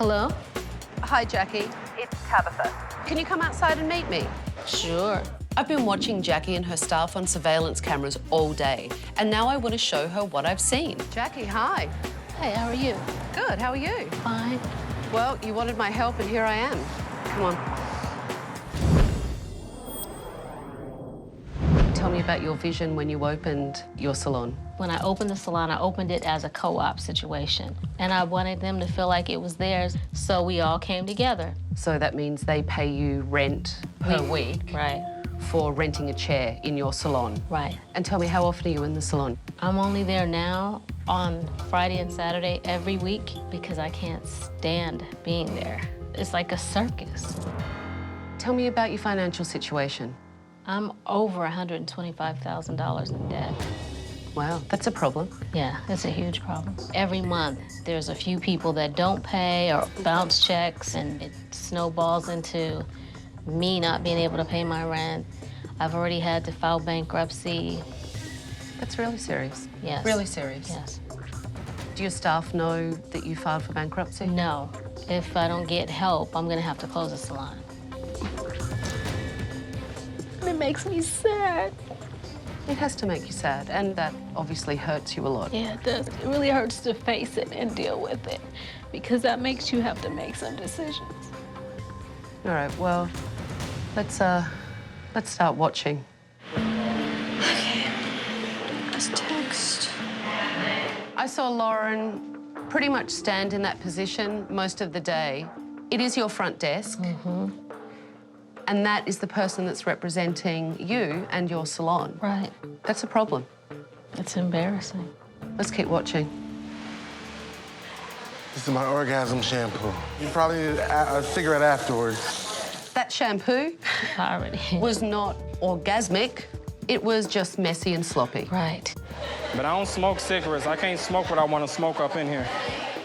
Hello? Hi, Jackie. It's Tabatha. Can you come outside and meet me? Sure. I've been watching Jackie and her staff on surveillance cameras all day, and now I want to show her what I've seen. Jackie, hi. Hey, how are you? Good, how are you? Fine. Well, you wanted my help, and here I am. Come on. Tell me about your vision when you opened your salon. When I opened the salon, I opened it as a co-op situation. And I wanted them to feel like it was theirs, so we all came together. So that means they pay you rent per week Right, for renting a chair in your salon. right. And tell me, how often are you in the salon? I'm only there now on Friday and Saturday every week because I can't stand being there. It's like a circus. Tell me about your financial situation. I'm over $125,000 in debt. Wow, that's a problem. Yeah, it's a huge problem. Every month, there's a few people that don't pay or bounce checks, and it snowballs into me not being able to pay my rent. I've already had to file bankruptcy. That's really serious. Yes. Really serious. Yes. Do your staff know that you filed for bankruptcy? No. If I don't get help, I'm gonna have to close the salon. It makes me sad. It has to make you sad, and that obviously hurts you a lot. Yeah, it does. It really hurts to face it and deal with it because that makes you have to make some decisions. All right, well, let's start watching. Okay. Let's text. I saw Lauren pretty much stand in that position most of the day. It is your front desk. And that is the person that's representing you and your salon. Right. That's a problem. It's embarrassing. Let's keep watching. This is my orgasm shampoo. You probably need a cigarette afterwards. That shampoo I already. was not orgasmic. It was just messy and sloppy. Right. But I don't smoke cigarettes. I can't smoke what I want to smoke up in here.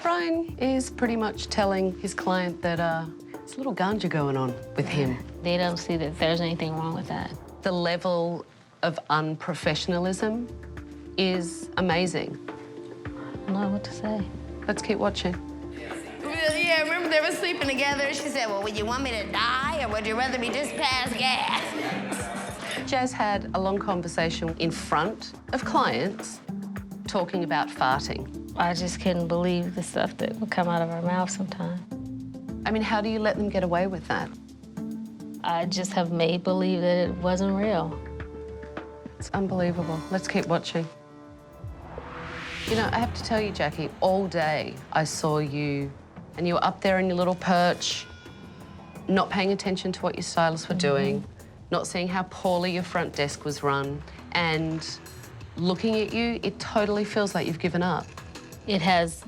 Brian is pretty much telling his client that there's a little ganja going on with him. They don't see that there's anything wrong with that. The level of unprofessionalism is amazing. I don't know what to say. Let's keep watching. Yeah, remember they were sleeping together? She said, well, would you want me to die or would you rather me just pass gas? Jazz had a long conversation in front of clients talking about farting. I just couldn't believe the stuff that would come out of her mouth sometimes. I mean, how do you let them get away with that? I just have made believe that it wasn't real. It's unbelievable. Let's keep watching. You know, I have to tell you, Jackie, all day I saw you and you were up there in your little perch, not paying attention to what your stylists were doing, not seeing how poorly your front desk was run, and looking at you, it totally feels like you've given up. It has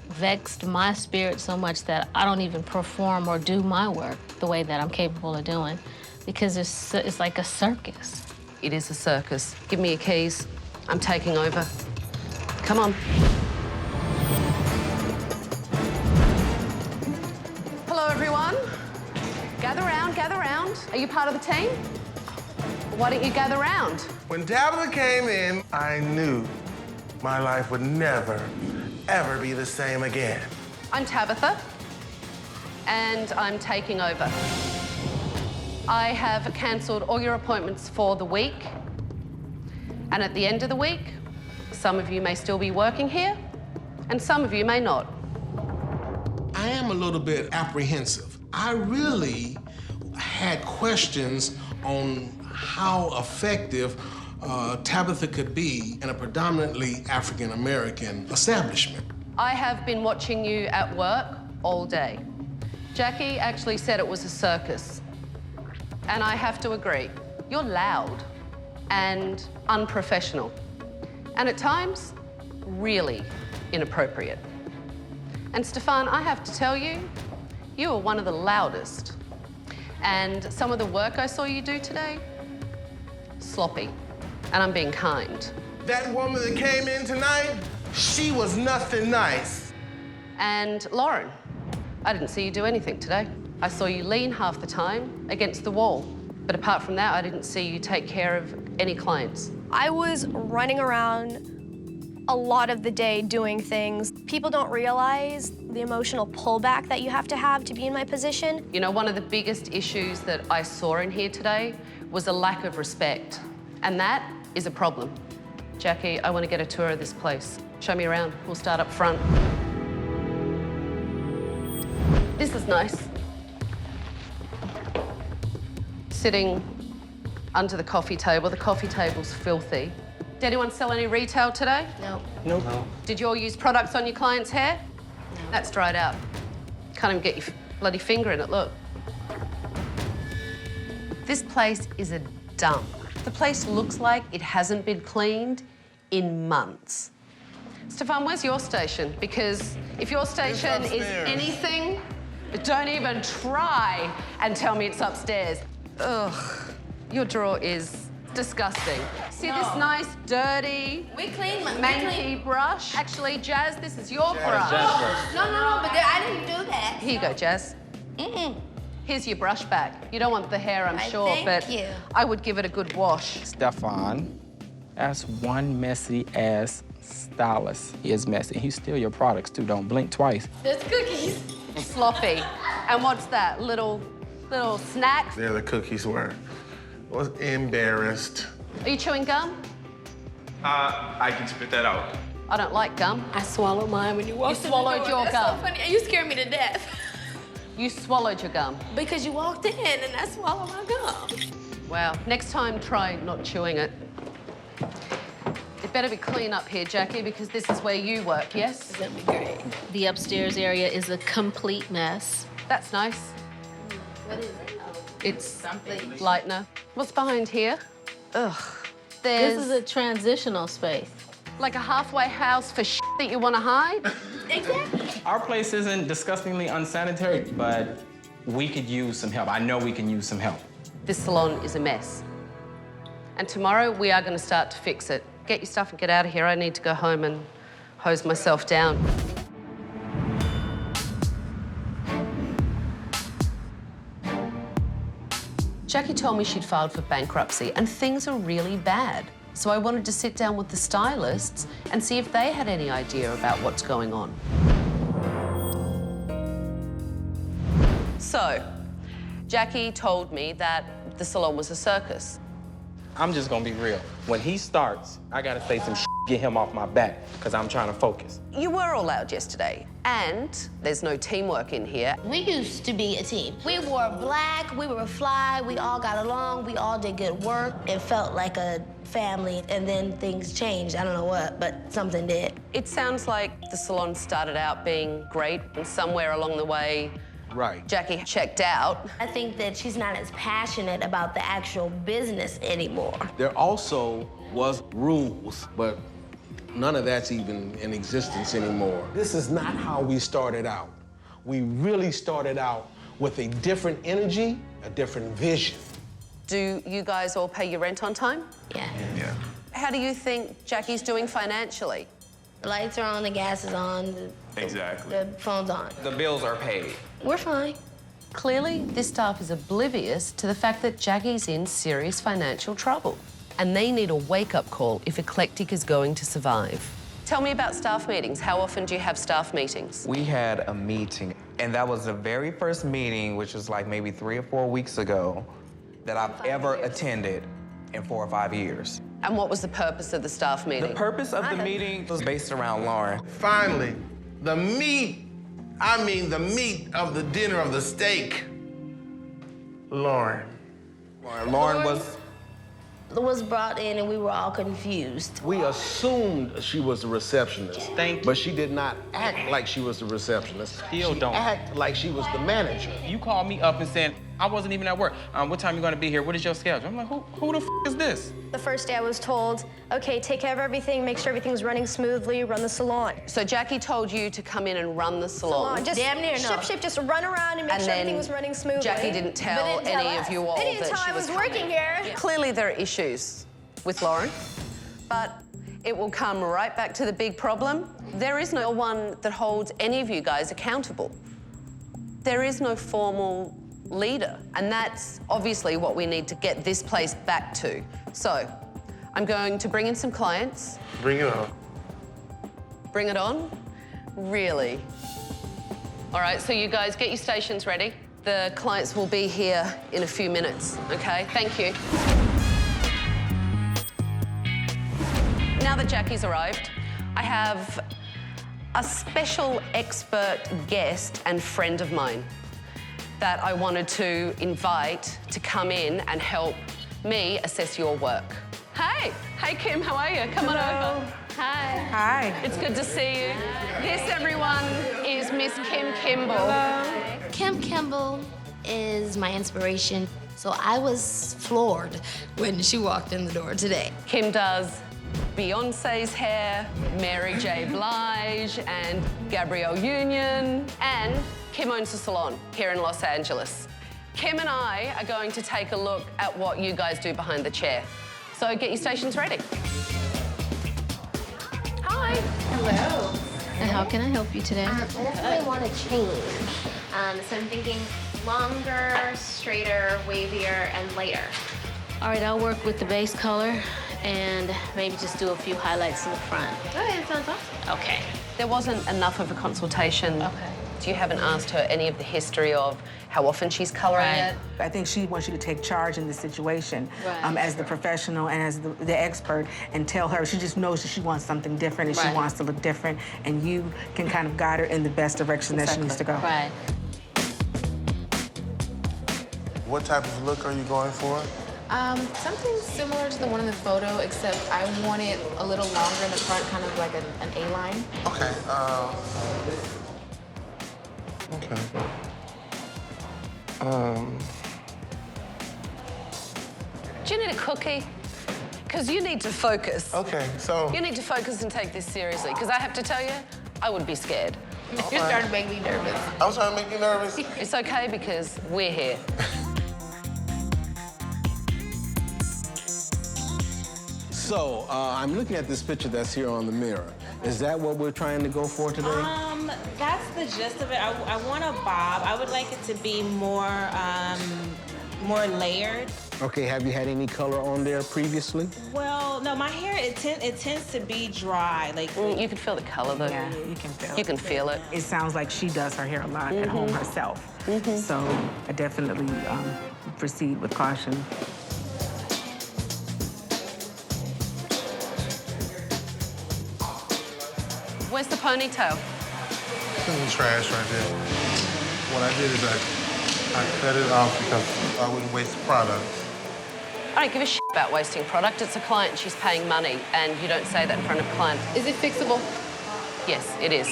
vexed my spirit so much that I don't even perform or do my work the way that I'm capable of doing because it's like a circus. It is a circus. Give me your keys. I'm taking over. Come on. Hello, everyone. Gather round, gather round. Are you part of the team? Why don't you gather round? When Tabatha came in, I knew my life would never, ever be the same again. I'm Tabatha, and I'm taking over. I have cancelled all your appointments for the week, and at the end of the week, some of you may still be working here, and some of you may not. I am a little bit apprehensive. I really had questions on how effective Tabatha could be in a predominantly African-American establishment. I have been watching you at work all day. Jackie actually said it was a circus, and I have to agree. You're loud and unprofessional, and at times, really inappropriate. And Stefan, I have to tell you, you are one of the loudest. And some of the work I saw you do today, sloppy. And I'm being kind. That woman that came in tonight, she was nothing nice. And Lauren, I didn't see you do anything today. I saw you lean half the time against the wall. But apart from that, I didn't see you take care of any clients. I was running around a lot of the day doing things. People don't realize the emotional pullback that you have to be in my position. You know, one of the biggest issues that I saw in here today was a lack of respect. And that is a problem. Jackie, I want to get a tour of this place. Show me around. We'll start up front. This is nice. Sitting under the coffee table. The coffee table's filthy. Did anyone sell any retail today? No. Nope. Did you all use products on your client's hair? No. That's dried out. Can't even get your bloody finger in it, look. This place is a dump. The place looks like it hasn't been cleaned in months. Stefan, where's your station? Because if your station is anything, don't even try and tell me it's upstairs. Ugh, your drawer is disgusting. See this nice, dirty, manky brush? Actually, Jazz, this is your brush. No, but I didn't do that. Here you go, Jazz. Here's your brush back. You don't want the hair, I'm sure, thank but you. I would give it a good wash. Stefan, that's one messy ass stylist. He is messy. He steal your products too. Don't blink twice. There's cookies. Sloppy. And what's that? Little snacks? There the cookies were. I was embarrassed. Are you chewing gum? I can spit that out. I don't like gum. I swallowed mine when you walked in the swallowed door. your That's gum. so funny. You scared me to death. You swallowed your gum. Because you walked in and I swallowed my gum. Wow. Next time, try not chewing it. It better be clean up here, Jackie, because this is where you work, yes? That'd be great. The upstairs area is a complete mess. That's nice. What is it? It's lightener. What's behind here? Ugh. There's This is a transitional space. like a halfway house for shit that you want to hide. Exactly. Our place isn't disgustingly unsanitary, but we could use some help. I know we can use some help. This salon is a mess. And tomorrow we are going to start to fix it. Get your stuff and get out of here. I need to go home and hose myself down. Jackie told me she'd filed for bankruptcy and things are really bad. So I wanted to sit down with the stylists and see if they had any idea about what's going on. So, Jackie told me that the salon was a circus. I'm just gonna be real. When he starts, I gotta say some get him off my back, because I'm trying to focus. You were all loud yesterday, and there's no teamwork in here. We used to be a team. We wore black, we were fly, we all got along, we all did good work. It felt like a family, and then things changed. I don't know what, but something did. It sounds like the salon started out being great, and somewhere along the way, Right. Jackie checked out. I think that she's not as passionate about the actual business anymore. There also was rules, but none of that's even in existence anymore. This is not how we started out. We really started out with a different energy, a different vision. Do you guys all pay your rent on time? Yeah. Yeah. How do you think Jackie's doing financially? The lights are on, the gas is on, Exactly. the phone's on. The bills are paid. We're fine. Clearly, this staff is oblivious to the fact that Jackie's in serious financial trouble. And they need a wake-up call if Eclectic is going to survive. Tell me about staff meetings. How often do you have staff meetings? We had a meeting, and that was the very first meeting, which was like maybe 3 or 4 weeks ago, that I've ever attended in 4 or 5 years. And what was the purpose of the staff meeting? The purpose of the meeting was based around Lauren. Finally, the meat, I mean the meat of the dinner of the steak. Lauren. Lauren Was brought in and we were all confused. We assumed she was the receptionist, Thank but she did not act like she was the receptionist. Still she don't. act like she was the manager. You called me up and said, I wasn't even at work. What time you gonna be here? What is your schedule? I'm like, who the f is this? The first day I was told, okay, take care of everything, make sure everything's running smoothly, run the salon. So Jackie told you to come in and run the salon. Just Damn near no. ship, just run around and make And sure then everything was running smoothly. Jackie didn't tell But didn't tell any of us. you all They didn't that tell she I was coming. working here. Clearly there are issues with Lauren, but it will come right back to the big problem. There is no one that holds any of you guys accountable. There is no formal leader, and that's obviously what we need to get this place back to. So, I'm going to bring in some clients. Bring it on. Bring it on? Really? All right, so you guys get your stations ready. The clients will be here in a few minutes, okay? Thank you. Now that Jackie's arrived, I have a special expert guest and friend of mine that I wanted to invite to come in and help me assess your work. Hey, Kim, how are you? Come on over. Hi. Hi. It's good to see you. This, everyone, is Miss Kim Kimball. Hello. Kim Kimball is my inspiration. So I was floored when she walked in the door today. Kim does Beyonce's hair, Mary J. Blige, and Gabrielle Union, and Kim owns a salon here in Los Angeles. Kim and I are going to take a look at what you guys do behind the chair. So get your stations ready. Hi. Hello. And how can I help you today? I definitely want to change. So I'm thinking longer, straighter, wavier, and lighter. All right, I'll work with the base color and maybe just do a few highlights in the front. Okay, that sounds awesome. Okay. There wasn't enough of a consultation. Okay. You haven't asked her any of the history of how often she's coloring it? I think she wants you to take charge in this situation Right. as the professional and as the expert, and tell her. She just knows that she wants something different and Right. she wants to look different, and you can kind of guide her in the best direction that she needs to go. Right. What type of look are you going for? Something similar to the one in the photo, except I want it a little longer in the front, kind of like an A-line. Okay, okay. Do you need a cookie? Because you need to focus. Okay, so... You need to focus and take this seriously, because I have to tell you, I would be scared. You're starting to make me nervous. I'm trying to make you nervous. It's okay, because we're here. So, I'm looking at this picture that's here on the mirror. Is that what we're trying to go for today? That's the gist of it. I want a bob. I would like it to be more layered. Okay, have you had any color on there previously? Well, no, my hair, it tends to be dry. Like You can feel the color, though. Yeah, you can feel You can feel it. It sounds like she does her hair a lot at home herself. So I definitely proceed with caution. Where's the ponytail? It's in the trash right there. What I did is I cut it off because I wouldn't waste product. I don't give a shit about wasting product. It's a client, she's paying money, and you don't say that in front of a client. Is it fixable? Yes, it is.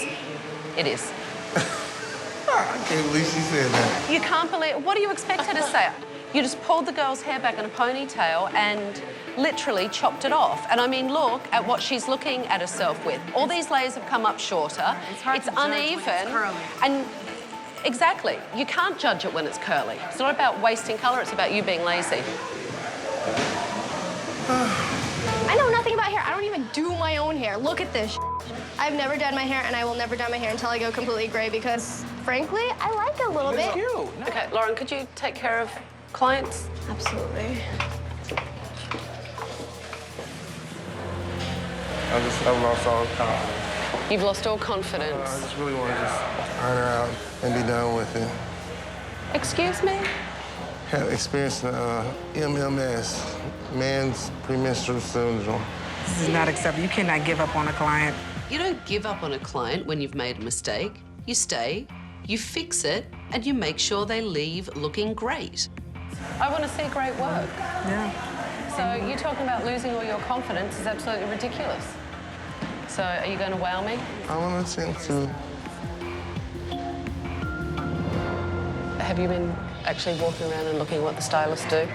It is. I can't believe she said that. You can't believe, what do you expect her to say? You just pulled the girl's hair back in a ponytail and literally chopped it off. And I mean, look at what she's looking at herself with. All these layers have come up shorter. It's uneven. And exactly. You can't judge it when it's curly. It's not about wasting color, it's about you being lazy. I know nothing about hair. I don't even do my own hair. Look at this. I've never done my hair, and I will never dye my hair until I go completely gray because, frankly, I like it a little bit. Okay, Lauren, could you take care of clients? Absolutely. I've lost all confidence. You've lost all confidence. I just really want to just iron her out and be done with it. Excuse me? Have experienced MMS, man's premenstrual syndrome. This is not acceptable. You cannot give up on a client. You don't give up on a client when you've made a mistake. You stay, you fix it, and you make sure they leave looking great. I want to see great work. Yeah. So you talking about losing all your confidence is absolutely ridiculous. So are you going to wow me? I want to attempt to. Have you been actually walking around and looking at what the stylists do?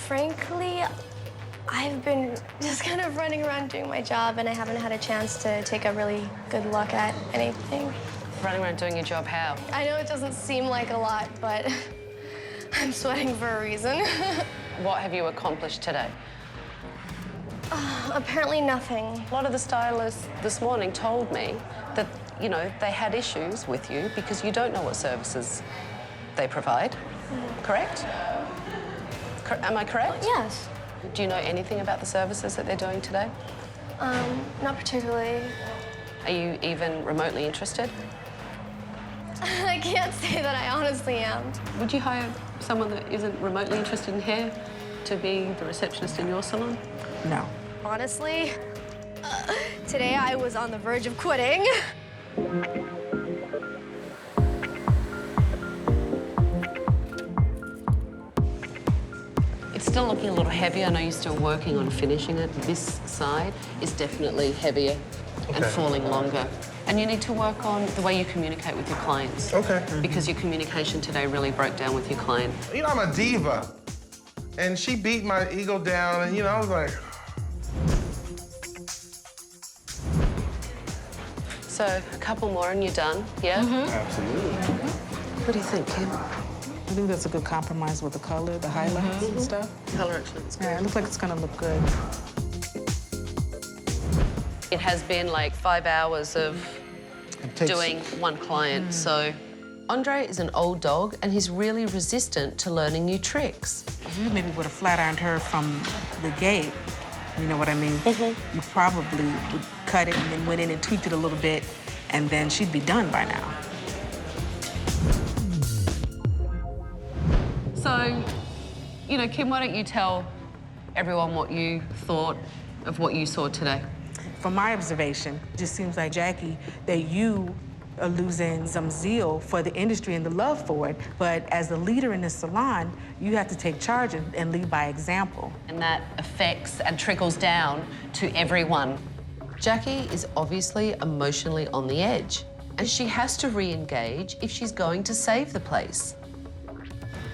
Frankly, I've been just kind of running around doing my job, and I haven't had a chance to take a really good look at anything. Running around doing your job how? I know it doesn't seem like a lot, but I'm sweating for a reason. What have you accomplished today? Apparently nothing. A lot of the stylists this morning told me that, you know, they had issues with you because you don't know what services they provide. Correct? Am I correct? Yes. Do you know anything about the services that they're doing today? Not particularly. Are you even remotely interested? I can't say that I honestly am. Would you hire someone that isn't remotely interested in hair to be the receptionist in your salon? No. Honestly, today I was on the verge of quitting. It's still looking a little heavy. I know you're still working on finishing it. This side is definitely heavier and falling longer. And you need to work on the way you communicate with your clients. Okay. Because your communication today really broke down with your client. You know, I'm a diva. And she beat my ego down, and, you know, I was like... So, a couple more and you're done, yeah? Absolutely. What do you think, Kim? I think that's a good compromise with the color, the highlights and stuff. Color actually looks good. Yeah, it looks like it's gonna look good. It has been like 5 hours of doing one client, so... Andre is an old dog and he's really resistant to learning new tricks. If you maybe would have flat ironed her from the gate, you know what I mean? You probably would cut it and then went in and tweaked it a little bit, and then she'd be done by now. So, you know, Kim, why don't you tell everyone what you thought of what you saw today? From my observation, it just seems like, Jackie, that you are losing some zeal for the industry and the love for it, but as the leader in the salon, you have to take charge and lead by example. And that affects and trickles down to everyone. Jackie is obviously emotionally on the edge, and she has to re-engage if she's going to save the place.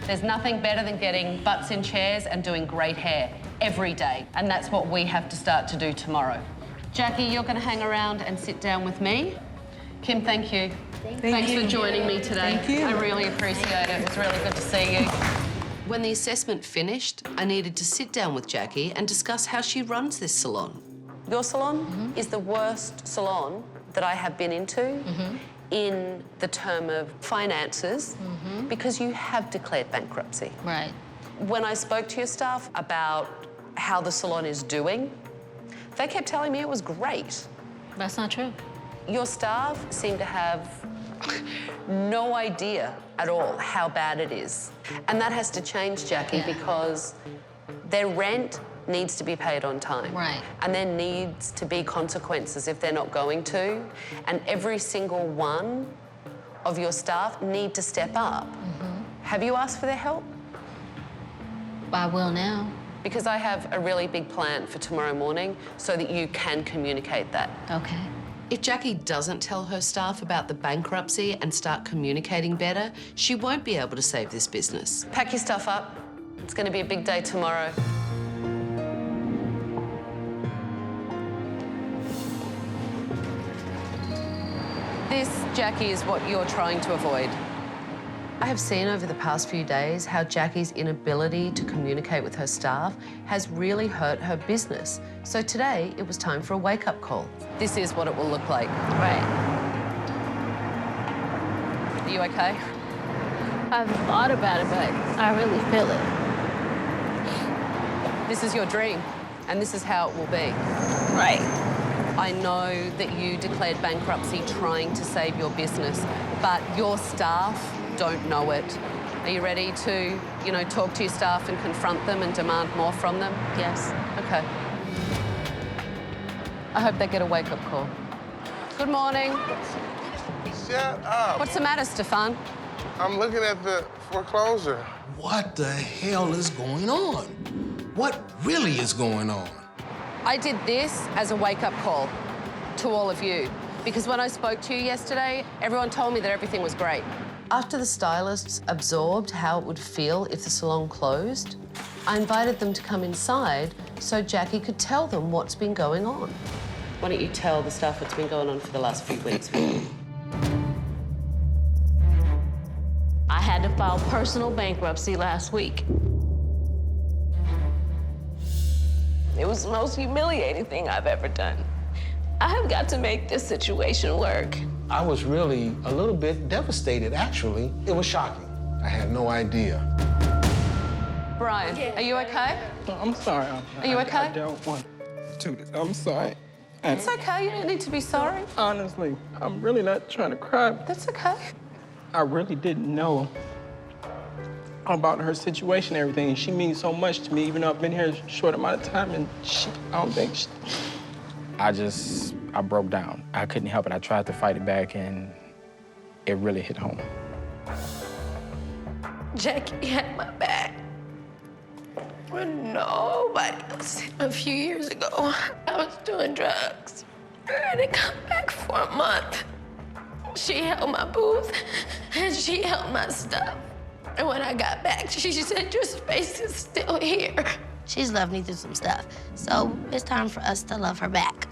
There's nothing better than getting butts in chairs and doing great hair every day, and that's what we have to start to do tomorrow. Jackie, you're going to hang around and sit down with me. Kim, thank you. Thanks for joining me today. Thank you. I really appreciate it. It was really good to see you. When the assessment finished, I needed to sit down with Jackie and discuss how she runs this salon. Your salon is the worst salon that I have been into in the term of finances because you have declared bankruptcy. Right. When I spoke to your staff about how the salon is doing, they kept telling me it was great. That's not true. Your staff seem to have no idea at all how bad it is. And that has to change, Jackie, because their rent needs to be paid on time. Right. And there needs to be consequences if they're not going to. And every single one of your staff need to step up. Have you asked for their help? I will now. Because I have a really big plan for tomorrow morning so that you can communicate that. Okay. If Jackie doesn't tell her staff about the bankruptcy and start communicating better, she won't be able to save this business. Pack your stuff up. It's going to be a big day tomorrow. This, Jackie, is what you're trying to avoid. I have seen over the past few days how Jackie's inability to communicate with her staff has really hurt her business. So today, it was time for a wake-up call. This is what it will look like. Right. Are you okay? I've thought about it, but I really feel it. This is your dream, and this is how it will be. Right. I know that you declared bankruptcy trying to save your business, but your staff don't know it. Are you ready to, you know, talk to your staff and confront them and demand more from them? Yes. Okay. I hope they get a wake-up call. Good morning. Shut up. What's the matter, Stefan? I'm looking at the foreclosure. What the hell is going on? What really is going on? I did this as a wake-up call to all of you because when I spoke to you yesterday, everyone told me that everything was great. After the stylists absorbed how it would feel if the salon closed, I invited them to come inside so Jackie could tell them what's been going on. Why don't you tell the staff what's been going on for the last few weeks? I had to file personal bankruptcy last week. It was the most humiliating thing I've ever done. I have got to make this situation work. I was really a little bit devastated, actually. It was shocking. I had no idea. Brian, are you okay? I'm sorry. Are you okay? I don't want to. I'm sorry. It's okay, you don't need to be sorry. Honestly, I'm really not trying to cry. That's okay. I really didn't know about her situation and everything. And she means so much to me, even though I've been here a short amount of time, and I don't think I broke down. I couldn't help it. I tried to fight it back, and it really hit home. Jackie had my back when nobody else. A few years ago, I was doing drugs. I didn't come back for a month. She held my booth, and she held my stuff. And when I got back, she said, your space is still here. She's loved me through some stuff, so it's time for us to love her back.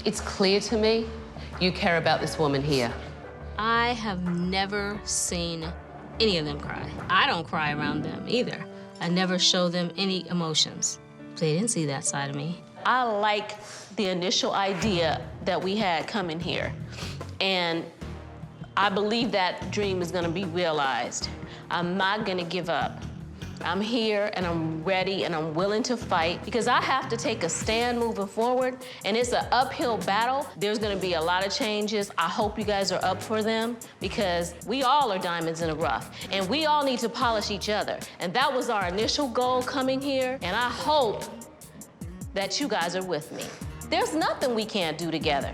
It's clear to me you care about this woman here. I have never seen any of them cry. I don't cry around them either. I never show them any emotions. They didn't see that side of me. I like the initial idea that we had coming here. And I believe that dream is gonna be realized. I'm not gonna give up. I'm here and I'm ready and I'm willing to fight because I have to take a stand moving forward, and it's an uphill battle. There's gonna be a lot of changes. I hope you guys are up for them because we all are diamonds in the rough and we all need to polish each other. And that was our initial goal coming here, and I hope that you guys are with me. There's nothing we can't do together.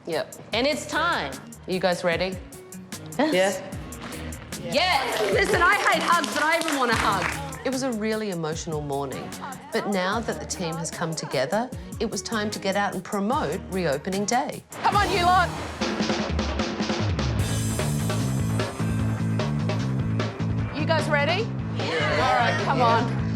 Yep. And it's time. Are you guys ready? Yes. Yes! Listen, I hate hugs, but I even want a hug. It was a really emotional morning, but now that the team has come together, it was time to get out and promote reopening day. Come on, you lot! You guys ready? Yeah. All right, come on.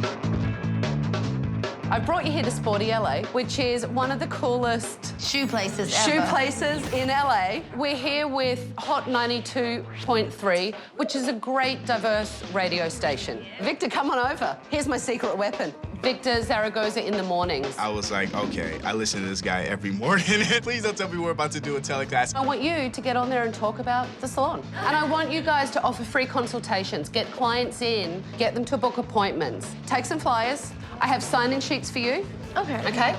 I brought you here to Sporty LA, which is one of the coolest shoe places ever. In LA. We're here with Hot 92.3, which is a great, diverse radio station. Victor, come on over. Here's my secret weapon. Victor Zaragoza in the mornings. I was like, okay, I listen to this guy every morning. Please don't tell me we're about to do a teleclass. I want you to get on there and talk about the salon. And I want you guys to offer free consultations, get clients in, get them to book appointments. Take some flyers. I have sign-in sheets for you. Okay. Okay?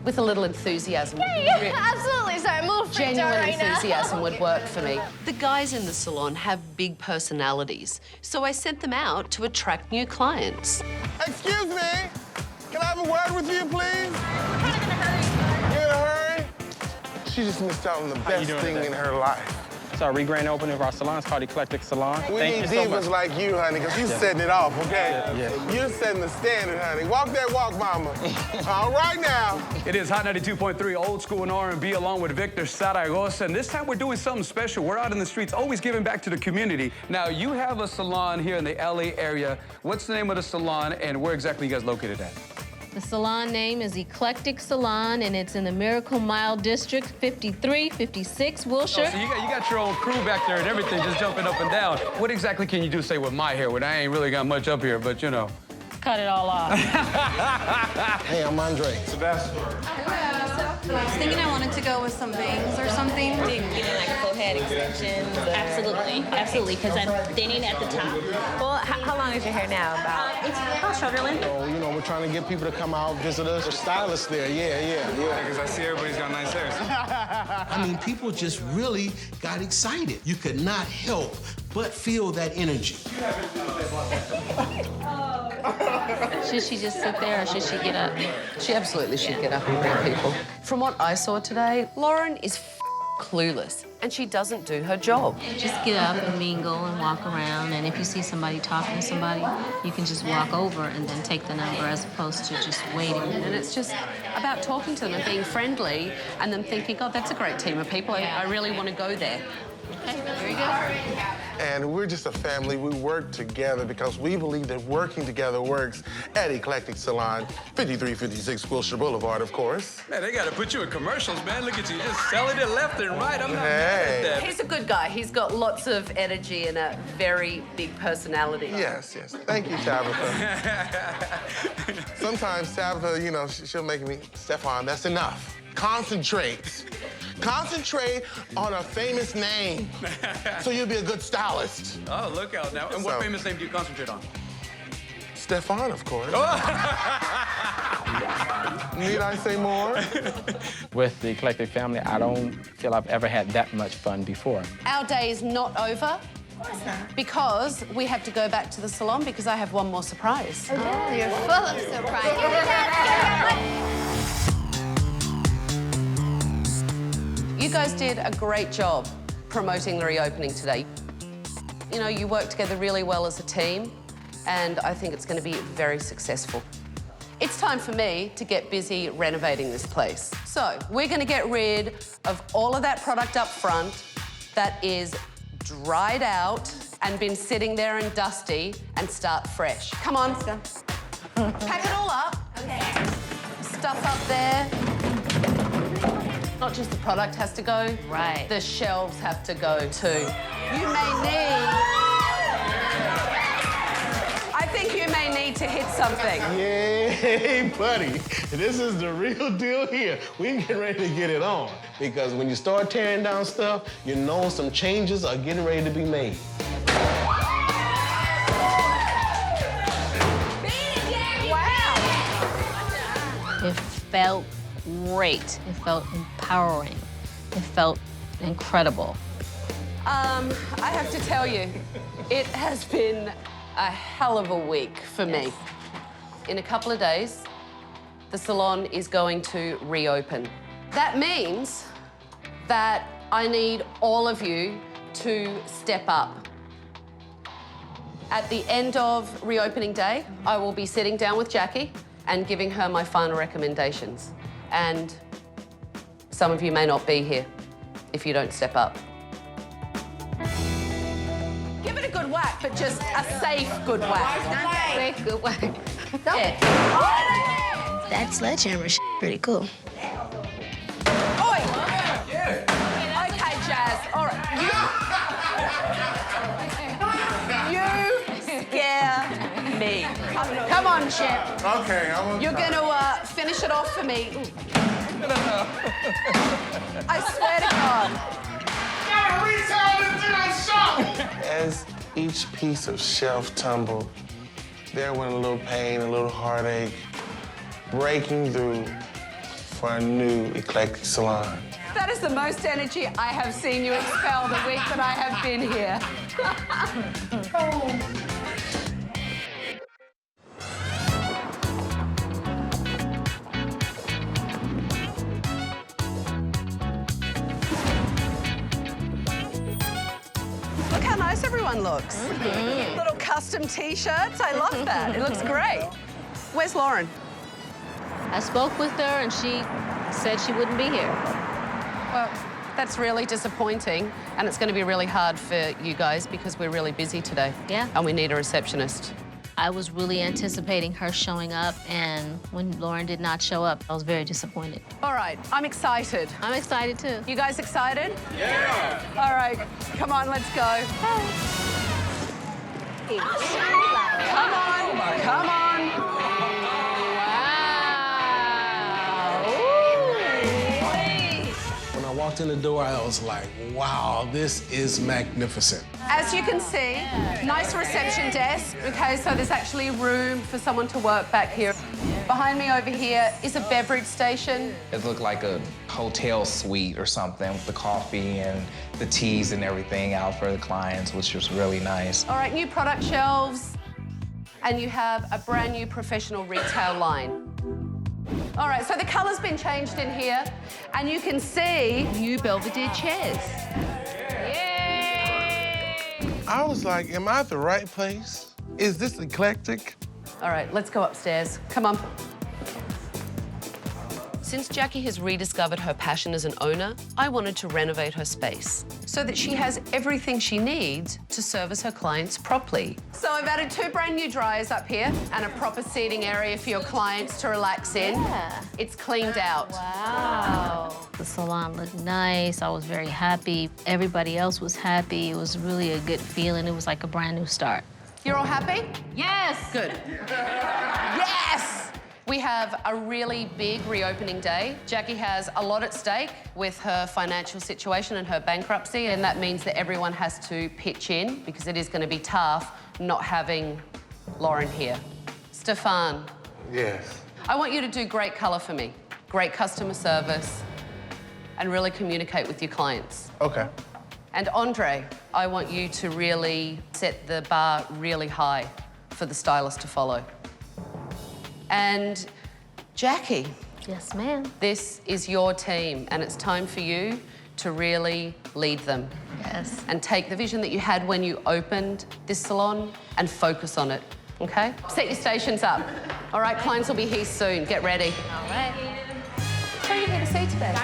With a little enthusiasm. Yeah, absolutely. Sorry, I'm a little freaked out Genuine right now. enthusiasm would work for me. The guys in the salon have big personalities, so I sent them out to attract new clients. Excuse me. Can I have a word with you, please? We're kind of in a hurry. You're in a hurry? She just missed out on the best thing in her life. It's our re-grand opening of our salon. It's called Eclectic Salon. We Thank need you so divas much. like you, honey, because you're setting it off, okay? Yeah. You're setting the standard, honey. Walk that walk, mama. All right now. It is Hot 92.3, old school and R&B, along with Victor Zaragoza. And this time we're doing something special. We're out in the streets, always giving back to the community. Now, you have a salon here in the LA area. What's the name of the salon, and where exactly you guys located at? The salon name is Eclectic Salon, and it's in the Miracle Mile District, 53, 56 Wilshire. Oh, so you got your own crew back there and everything, just jumping up and down. What exactly can you do, say, with my hair? When I ain't really got much up here, but you know. Cut it all off. Hey, I'm Andre. Sebastian. I was thinking I wanted to go with some bangs or something. Getting like full head extensions. Absolutely, because I'm thinning at the top. Well, how long is your hair now? About shoulder length? So, you know, we're trying to get people to come out, visit us. There's stylists there, yeah. Because I see everybody's got nice hair. I mean, people just really got excited. You could not help but feel that energy. Should she just sit there or should she get up? She absolutely should get up and greet people. From what I saw today, Lauren is clueless and she doesn't do her job. Just get up and mingle and walk around, and if you see somebody talking to somebody, you can just walk over and then take the number as opposed to just waiting. And it's just about talking to them and being friendly and then thinking, oh, that's a great team of people. I really want to go there. Okay, very good. And we're just a family. We work together because we believe that working together works at Eclectic Salon, 5356 Wilshire Boulevard, of course. Man, they got to put you in commercials, man. Look at you, just selling it left and right. I'm not mad at that. He's a good guy. He's got lots of energy and a very big personality. Yes. Thank you, Tabatha. Sometimes Tabatha, you know, she'll make me, Stefan, that's enough. Concentrate on a famous name so you'll be a good stylist. Oh, look out now. And what famous name do you concentrate on? Stefan, of course. Need I say more? With the Eclectic family, I don't feel I've ever had that much fun before. Our day is not over because we have to go back to the salon because I have one more surprise. Oh, you're full of surprises. You guys did a great job promoting the reopening today. You know, you work together really well as a team, and I think it's going to be very successful. It's time for me to get busy renovating this place. So we're going to get rid of all of that product up front that is dried out and been sitting there and dusty and start fresh. Come on. Pack it all up. Okay. Stuff up there. Not just the product has to go. Right. The shelves have to go too. You may need... I think you may need to hit something. Yay, buddy. This is the real deal here. We get ready to get it on. Because when you start tearing down stuff, you know some changes are getting ready to be made. It felt great. It felt empowering. It felt incredible. I have to tell you, it has been a hell of a week for me. In a couple of days, the salon is going to reopen. That means that I need all of you to step up. At the end of reopening day, I will be sitting down with Jackie and giving her my final recommendations. And some of you may not be here if you don't step up. Give it a good whack, but just a safe good whack. Safe good whack. Yeah. That sledgehammer is pretty cool. Oi! Okay, Jazz. All right. You scare me. Come on, Chip. Okay, I will. You're going to finish it off for me. I swear to God. As each piece of shelf tumbled, there went a little pain, a little heartache, breaking through for a new Eclectic Salon. That is the most energy I have seen you expel the week that I have been here. Look how nice everyone looks. Little custom T-shirts. I love that. It looks great. Where's Lauren? I spoke with her and she said she wouldn't be here. Well, that's really disappointing, and it's going to be really hard for you guys because we're really busy today. Yeah. And we need a receptionist. I was really anticipating her showing up, and when Lauren did not show up, I was very disappointed. All right, I'm excited. I'm excited too. You guys excited? Yeah! All right, come on, let's go. Come on, come on. When I walked in the door, I was like, wow, this is magnificent. As you can see, nice reception desk. Okay, so there's actually room for someone to work back here. Behind me over here is a beverage station. It looked like a hotel suite or something with the coffee and the teas and everything out for the clients, which was really nice. All right, new product shelves. And you have a brand new professional retail line. All right, so the color's been changed in here, and you can see new Belvedere chairs. I was like, am I at the right place? Is this eclectic? All right, let's go upstairs. Come on. Since Jackie has rediscovered her passion as an owner, I wanted to renovate her space so that she has everything she needs to service her clients properly. So I've added 2 brand new dryers up here and a proper seating area for your clients to relax in. Yeah. It's cleaned out. Wow. The salon looked nice. I was very happy. Everybody else was happy. It was really a good feeling. It was like a brand new start. You're all happy? Yes. Good. Yes! We have a really big reopening day. Jackie has a lot at stake with her financial situation and her bankruptcy, and that means that everyone has to pitch in because it is going to be tough not having Lauren here. Stefan. Yes. I want you to do great color for me, great customer service, and really communicate with your clients. Okay. And Andre, I want you to really set the bar really high for the stylist to follow. And Jackie. Yes, ma'am. This is your team, and it's time for you to really lead them. Yes. And take the vision that you had when you opened this salon and focus on it, okay? Set your stations up. All right, clients will be here soon. Get ready. All right. Who are you here to see today?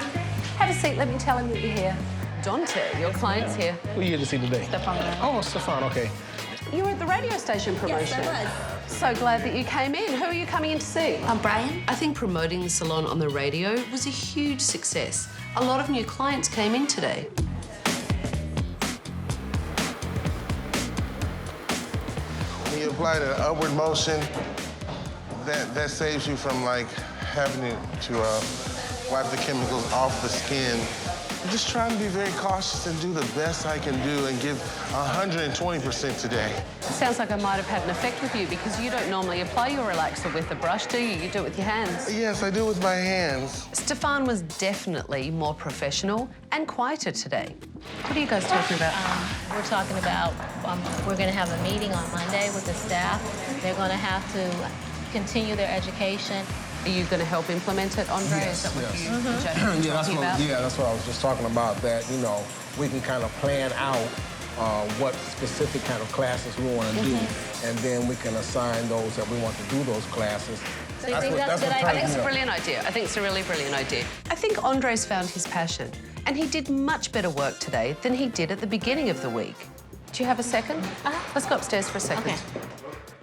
Have a seat, let me tell him that you're here. Dante, your client's here. Who are you here to see today? Stefan. Oh, Stefan, okay. You were at the radio station promotion. Yes, I was. So glad that you came in. Who are you coming in to see? Brian. I think promoting the salon on the radio was a huge success. A lot of new clients came in today. When you apply the upward motion, that saves you from like having to wipe the chemicals off the skin. I'm just trying to be very cautious and do the best I can do and give 120% today. It sounds like I might have had an effect with you because you don't normally apply your relaxer with a brush, do you? You do it with your hands. Yes, I do with my hands. Stefan was definitely more professional and quieter today. What are you guys talking about? We're talking about, we're going to have a meeting on Monday with the staff. They're going to have to continue their education. Are you going to help implement it, Andre? Yes, Is that what yes. you That's what I was just talking about, that, you know, we can kind of plan out what specific kind of classes we want to do, and then we can assign those that we want to do those classes. So you think that's a good idea? I think it's a brilliant idea. I think it's a really brilliant idea. I think Andre's found his passion, and he did much better work today than he did at the beginning of the week. Do you have a second? Let's go upstairs for a second. Okay.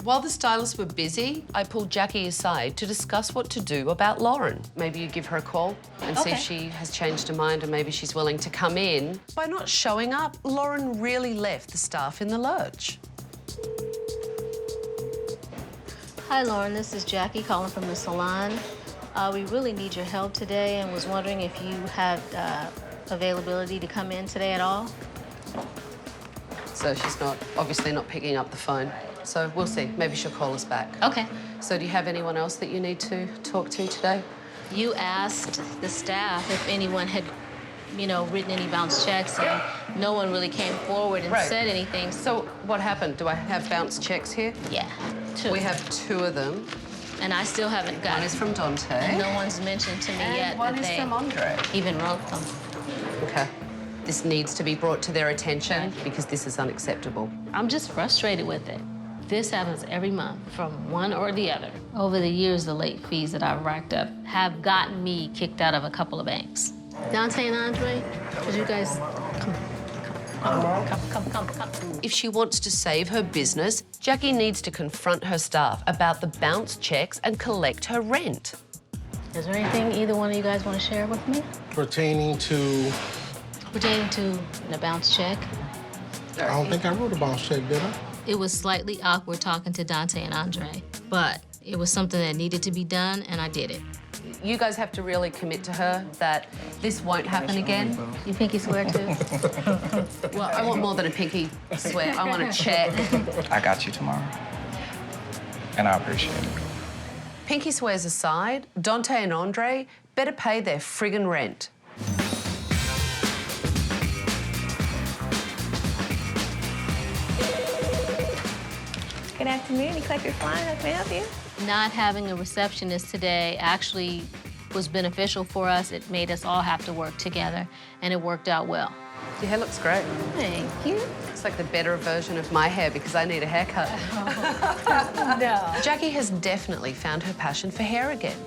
While the stylists were busy, I pulled Jackie aside to discuss what to do about Lauren. Maybe you give her a call and see if she has changed her mind, or maybe she's willing to come in. By not showing up, Lauren really left the staff in the lurch. Hi, Lauren. This is Jackie calling from the salon. We really need your help today and was wondering if you had availability to come in today at all. So she's obviously not picking up the phone. So we'll see. Maybe she'll call us back. Okay. So do you have anyone else that you need to talk to today? You asked the staff if anyone had, written any bounce checks, and no one really came forward and said anything. So what happened? Do I have bounce checks here? Yeah, 2. We have 2 of them. And I still haven't gotten... One is from Dante. And no one's mentioned to me yet one that is they from Andre. even wrote them. Okay. This needs to be brought to their attention because this is unacceptable. I'm just frustrated with it. This happens every month from one or the other. Over the years, the late fees that I've racked up have gotten me kicked out of a couple of banks. Dante and Andre, would you guys come. If she wants to save her business, Jackie needs to confront her staff about the bounce checks and collect her rent. Is there anything either one of you guys want to share with me? Pertaining to the bounce check. I don't think I wrote a bounce check, did I? It was slightly awkward talking to Dante and Andre, but it was something that needed to be done, and I did it. You guys have to really commit to her that this won't happen again. You pinky swear too? Well, I want more than a pinky swear. I want a check. I got you tomorrow. And I appreciate it. Pinky swears aside, Dante and Andre better pay their friggin' rent. Good afternoon, Eclectic Salon. How can I help you? Not having a receptionist today actually was beneficial for us. It made us all have to work together, and it worked out well. Your hair looks great. Thank you. It's like the better version of my hair because I need a haircut. No. Jackie has definitely found her passion for hair again,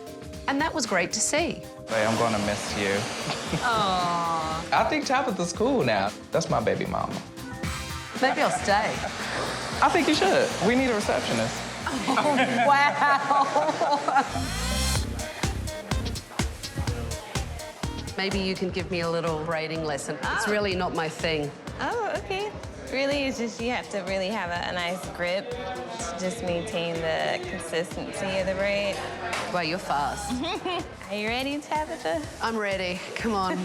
and that was great to see. Hey, I'm gonna miss you. Aww. I think Tabatha's cool now. That's my baby mama. Maybe I'll stay. I think you should. We need a receptionist. Oh, wow. Maybe you can give me a little braiding lesson. It's really not my thing. Oh, okay. Really, it's just you have to really have a nice grip to just maintain the consistency of the braid. Well, you're fast. Are you ready, Tabatha? I'm ready. Come on.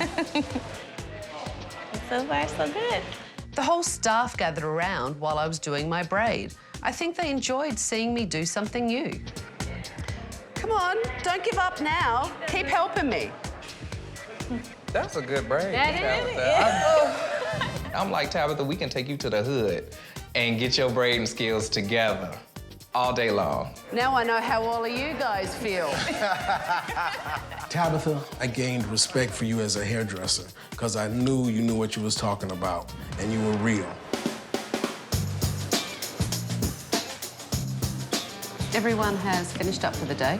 So far, so good. The whole staff gathered around while I was doing my braid. I think they enjoyed seeing me do something new. Come on, don't give up now. Keep helping me. That's a good braid. I'm like, Tabatha, we can take you to the hood and get your braiding skills together all day long. Now I know how all of you guys feel. Tabatha, I gained respect for you as a hairdresser because I knew you knew what you was talking about and you were real. Everyone has finished up for the day.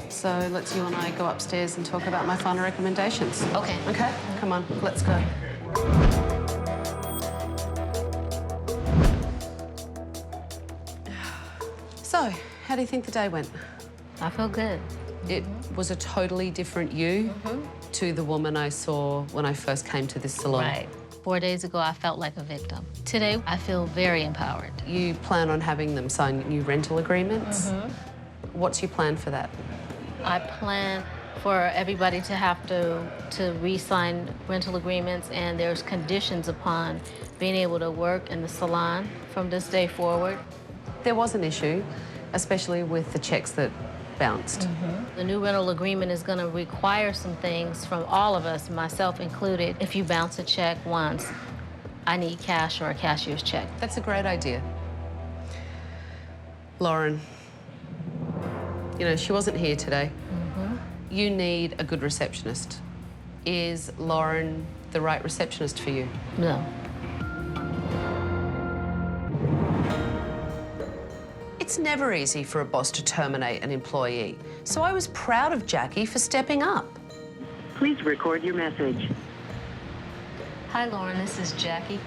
So let's you and I go upstairs and talk about my final recommendations. Okay. Okay? Come on, let's go. So, how do you think the day went? I feel good. It was a totally different you to the woman I saw when I first came to this salon. Right. 4 days ago, I felt like a victim. Today, I feel very empowered. You plan on having them sign new rental agreements? What's your plan for that? I plan for everybody to have to re-sign rental agreements, and there's conditions upon being able to work in the salon from this day forward. There was an issue, especially with the checks that bounced. The new rental agreement is going to require some things from all of us, myself included. If you bounce a check once, I need cash or a cashier's check. That's a great idea. Lauren, you know, she wasn't here today. You need a good receptionist. Is Lauren the right receptionist for you? No. It's never easy for a boss to terminate an employee, so I was proud of Jackie for stepping up. Please record your message. Hi, Lauren, this is Jackie.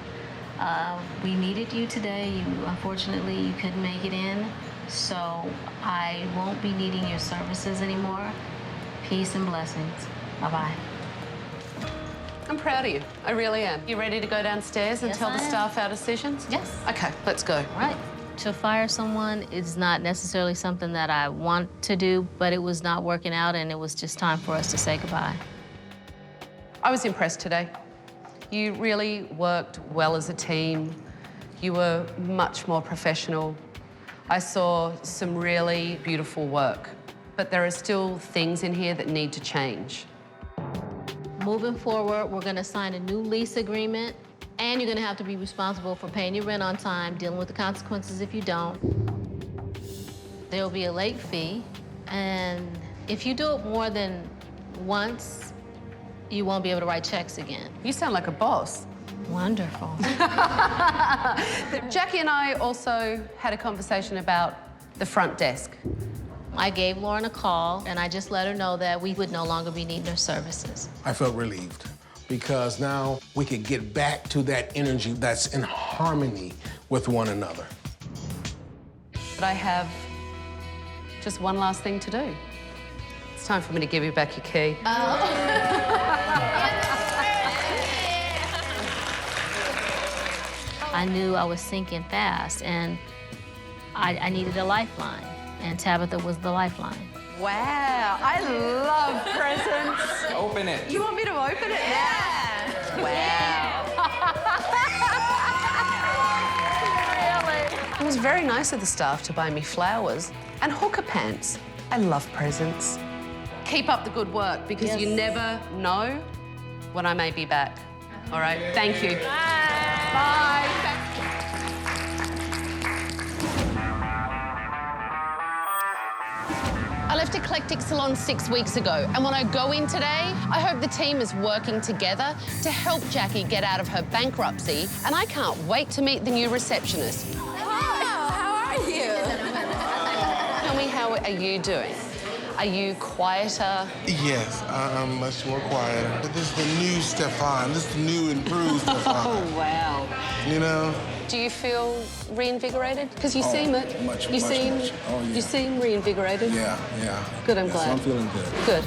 We needed you today. Unfortunately, you couldn't make it in, so I won't be needing your services anymore. Peace and blessings. Bye-bye. I'm proud of you. I really am. You ready to go downstairs and Yes, tell I the am. staff our decisions? Yes. Okay, let's go. All right. To fire someone is not necessarily something that I want to do, but it was not working out, and it was just time for us to say goodbye. I was impressed today. You really worked well as a team. You were much more professional. I saw some really beautiful work, but there are still things in here that need to change. Moving forward, we're gonna sign a new lease agreement, and you're gonna have to be responsible for paying your rent on time, dealing with the consequences if you don't. There'll be a late fee, and if you do it more than once, you won't be able to write checks again. You sound like a boss. Wonderful. Jackie and I also had a conversation about the front desk. I gave Lauren a call, and I just let her know that we would no longer be needing her services. I felt relieved because now we could get back to that energy that's in harmony with one another. But I have just one last thing to do. It's time for me to give you back your key. I knew I was sinking fast, and I needed a lifeline, and Tabatha was the lifeline. Wow, I love presents. Open it. You want me to open it now? Wow. Really? It was very nice of the staff to buy me flowers and hooker pants. I love presents. Keep up the good work, because you never know when I may be back. All right, thank you. Bye. I left Eclectic Salon 6 weeks ago, and when I go in today, I hope the team is working together to help Jackie get out of her bankruptcy, and I can't wait to meet the new receptionist. Hello, how are you? Tell me, how are you doing? Are you quieter? Yes, I'm much more quieter. But this is the new Stefan. This is the new improved Stefan. Oh, wow. You know? Do you feel reinvigorated? Because you seem it. Much. Oh, yeah. You seem reinvigorated. Yeah. Good, I'm So glad. I'm feeling good. Good.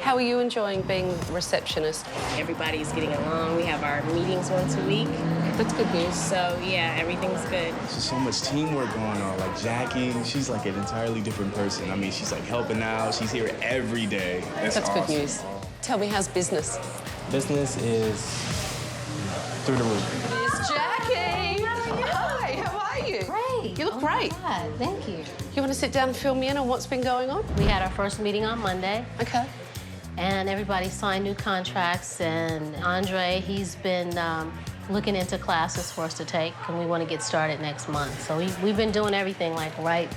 How are you enjoying being receptionist? Everybody's getting along. We have our meetings once a week. That's good news. So, yeah, everything's good. There's just so much teamwork going on. Like Jackie, she's like an entirely different person. I mean, she's like helping out. She's here every day. That's good awesome. news. Tell me, how's business? Business is through the roof. It's Jackie. Hi, how are you? Great. You look great. God, thank you. You want to sit down and fill me in on what's been going on? We had our first meeting on Monday. Okay. And everybody signed new contracts, and Andre, he's been looking into classes for us to take, and we want to get started next month. So we've been doing everything like right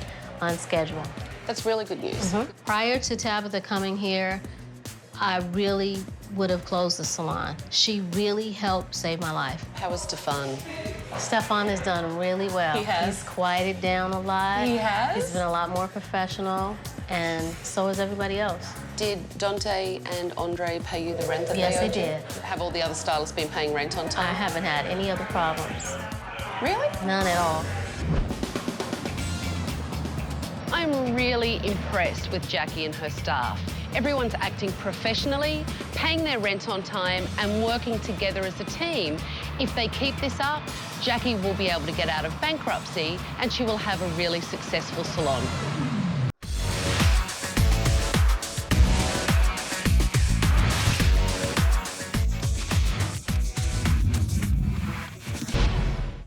on schedule. That's really good news. Prior to Tabatha coming here, I really would have closed the salon. She really helped save my life. How was Stefan? Stefan has done really well. He has? He's quieted down a lot. He has? He's been a lot more professional, and so is everybody else. Did Dante and Andre pay you the rent that Yes, they owed they you? did. Have all the other stylists been paying rent on time? I haven't had any other problems. Really? None at all. I'm really impressed with Jackie and her staff. Everyone's acting professionally, paying their rent on time, and working together as a team. If they keep this up, Jackie will be able to get out of bankruptcy, and she will have a really successful salon.